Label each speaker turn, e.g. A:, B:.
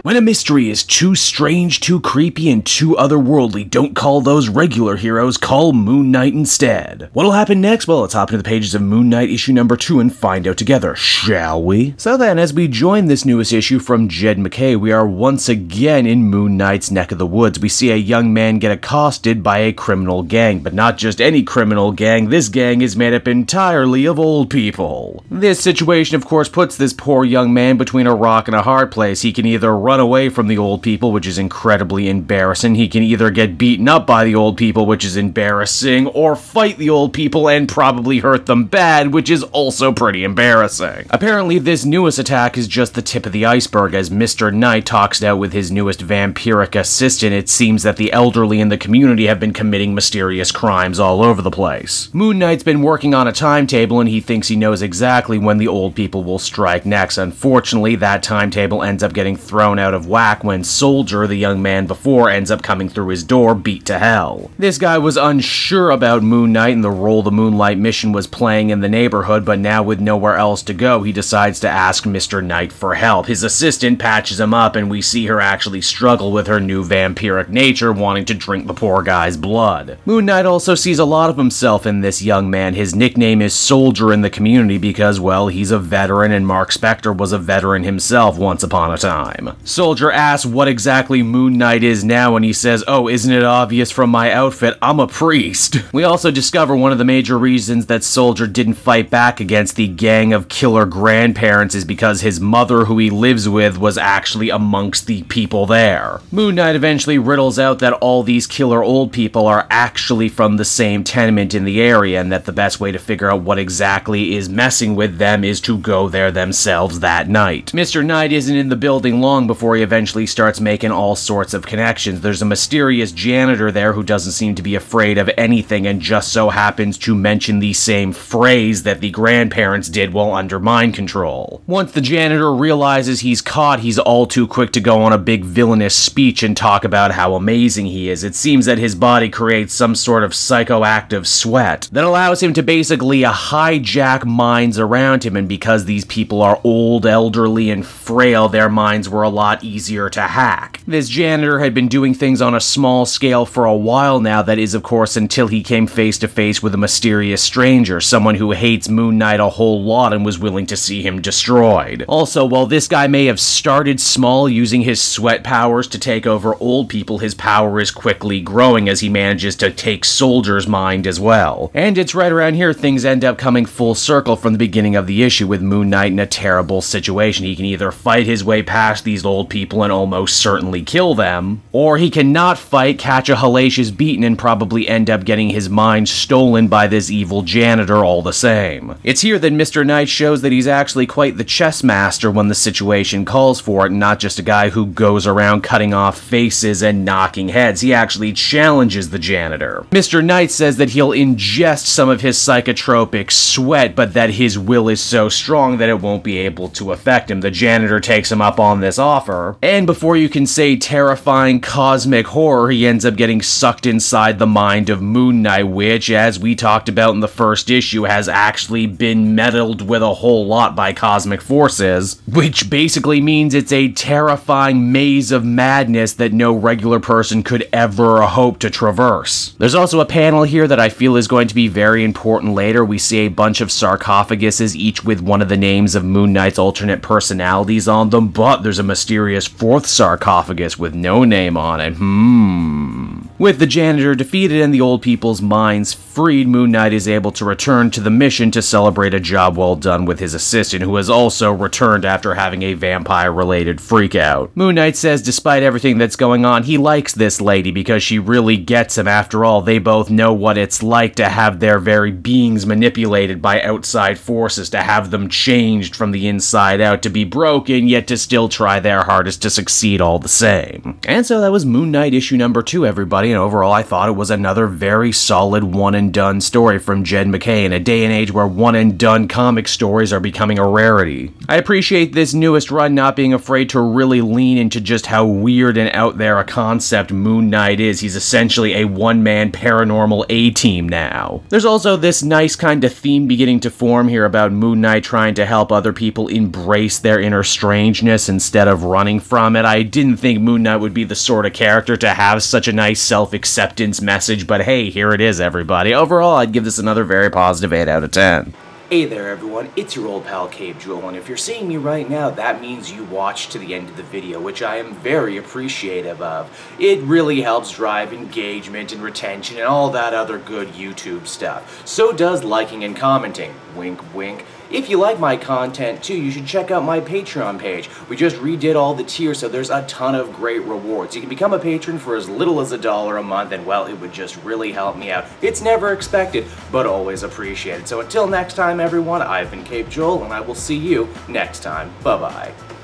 A: When a mystery is too strange, too creepy, and too otherworldly, don't call those regular heroes, call Moon Knight instead. What'll happen next? Well, let's hop into the pages of Moon Knight issue number 2 and find out together, shall we? So then, as we join this newest issue from Jed MacKay, we are once again in Moon Knight's neck of the woods. We see a young man get accosted by a criminal gang, but not just any criminal gang. This gang is made up entirely of old people. This situation, of course, puts this poor young man between a rock and a hard place. He can either run away from the old people, which is incredibly embarrassing. He can either get beaten up by the old people, which is embarrassing, or fight the old people and probably hurt them bad, which is also pretty embarrassing. Apparently, this newest attack is just the tip of the iceberg. As Mr. Knight talks it out with his newest vampiric assistant, it seems that the elderly in the community have been committing mysterious crimes all over the place. Moon Knight's been working on a timetable, and he thinks he knows exactly when the old people will strike next. Unfortunately, that timetable ends up getting thrown out of whack when Soldier, the young man before, ends up coming through his door beat to hell. This guy was unsure about Moon Knight and the role the Moonlight mission was playing in the neighborhood, but now with nowhere else to go, he decides to ask Mr. Knight for help. His assistant patches him up, and we see her actually struggle with her new vampiric nature, wanting to drink the poor guy's blood. Moon Knight also sees a lot of himself in this young man. His nickname is Soldier in the community because, well, he's a veteran, and Mark Spector was a veteran himself once upon a time. Soldier asks what exactly Moon Knight is now, and he says, "Oh, isn't it obvious from my outfit? I'm a priest." We also discover one of the major reasons that Soldier didn't fight back against the gang of killer grandparents is because his mother, who he lives with, was actually amongst the people there. Moon Knight eventually riddles out that all these killer old people are actually from the same tenement in the area, and that the best way to figure out what exactly is messing with them is to go there themselves that night. Mr. Knight isn't in the building long before he eventually starts making all sorts of connections. There's a mysterious janitor there who doesn't seem to be afraid of anything and just so happens to mention the same phrase that the grandparents did while under mind control. Once the janitor realizes he's caught, he's all too quick to go on a big villainous speech and talk about how amazing he is. It seems that his body creates some sort of psychoactive sweat that allows him to basically hijack minds around him, and because these people are old, elderly, and frail, their minds were a lot easier to hack. This janitor had been doing things on a small scale for a while now, that is, of course, until he came face to face with a mysterious stranger, someone who hates Moon Knight a whole lot and was willing to see him destroyed. Also, while this guy may have started small using his sweat powers to take over old people, his power is quickly growing as he manages to take Soldier's mind as well. And it's right around here things end up coming full circle from the beginning of the issue, with Moon Knight in a terrible situation. He can either fight his way past these old people and almost certainly kill them, or he cannot fight, catch a hellacious beating, and probably end up getting his mind stolen by this evil janitor all the same. It's here that Mr. Knight shows that he's actually quite the chess master when the situation calls for it, and not just a guy who goes around cutting off faces and knocking heads. He actually challenges the janitor. Mr. Knight says that he'll ingest some of his psychotropic sweat, but that his will is so strong that it won't be able to affect him. The janitor takes him up on this offer, and before you can say terrifying cosmic horror, he ends up getting sucked inside the mind of Moon Knight, which, as we talked about in the first issue, has actually been meddled with a whole lot by cosmic forces, which basically means it's a terrifying maze of madness that no regular person could ever hope to traverse. There's also a panel here that I feel is going to be very important later. We see a bunch of sarcophaguses, each with one of the names of Moon Knight's alternate personalities on them, but there's a mysterious fourth sarcophagus with no name on it. With the janitor defeated and the old people's minds freed, Moon Knight is able to return to the mission to celebrate a job well done with his assistant, who has also returned after having a vampire-related freakout. Moon Knight says despite everything that's going on, he likes this lady because she really gets him. After all, they both know what it's like to have their very beings manipulated by outside forces, to have them changed from the inside out, to be broken, yet to still try their hardest to succeed all the same. And so that was Moon Knight issue number 2, everybody. enjoy, and overall I thought it was another very solid one-and-done story from Jed MacKay in a day and age where one-and-done comic stories are becoming a rarity. I appreciate this newest run not being afraid to really lean into just how weird and out there a concept Moon Knight is. He's essentially a one-man paranormal A-team now. There's also this nice kind of theme beginning to form here about Moon Knight trying to help other people embrace their inner strangeness instead of running from it. I didn't think Moon Knight would be the sort of character to have such a nice self-acceptance message, but hey, here it is, everybody. Overall, I'd give this another very positive 8 out of 10.
B: Hey there everyone, it's your old pal Cape Jewel, and if you're seeing me right now, that means you watched to the end of the video, which I am very appreciative of. It really helps drive engagement and retention and all that other good YouTube stuff. So does liking and commenting. Wink wink. If you like my content too, you should check out my Patreon page. We just redid all the tiers, so there's a ton of great rewards. You can become a patron for as little as $1 a month, and well, it would just really help me out. It's never expected, but always appreciated. So until next time everyone, I've been Cape Joel, and I will see you next time. Bye-bye.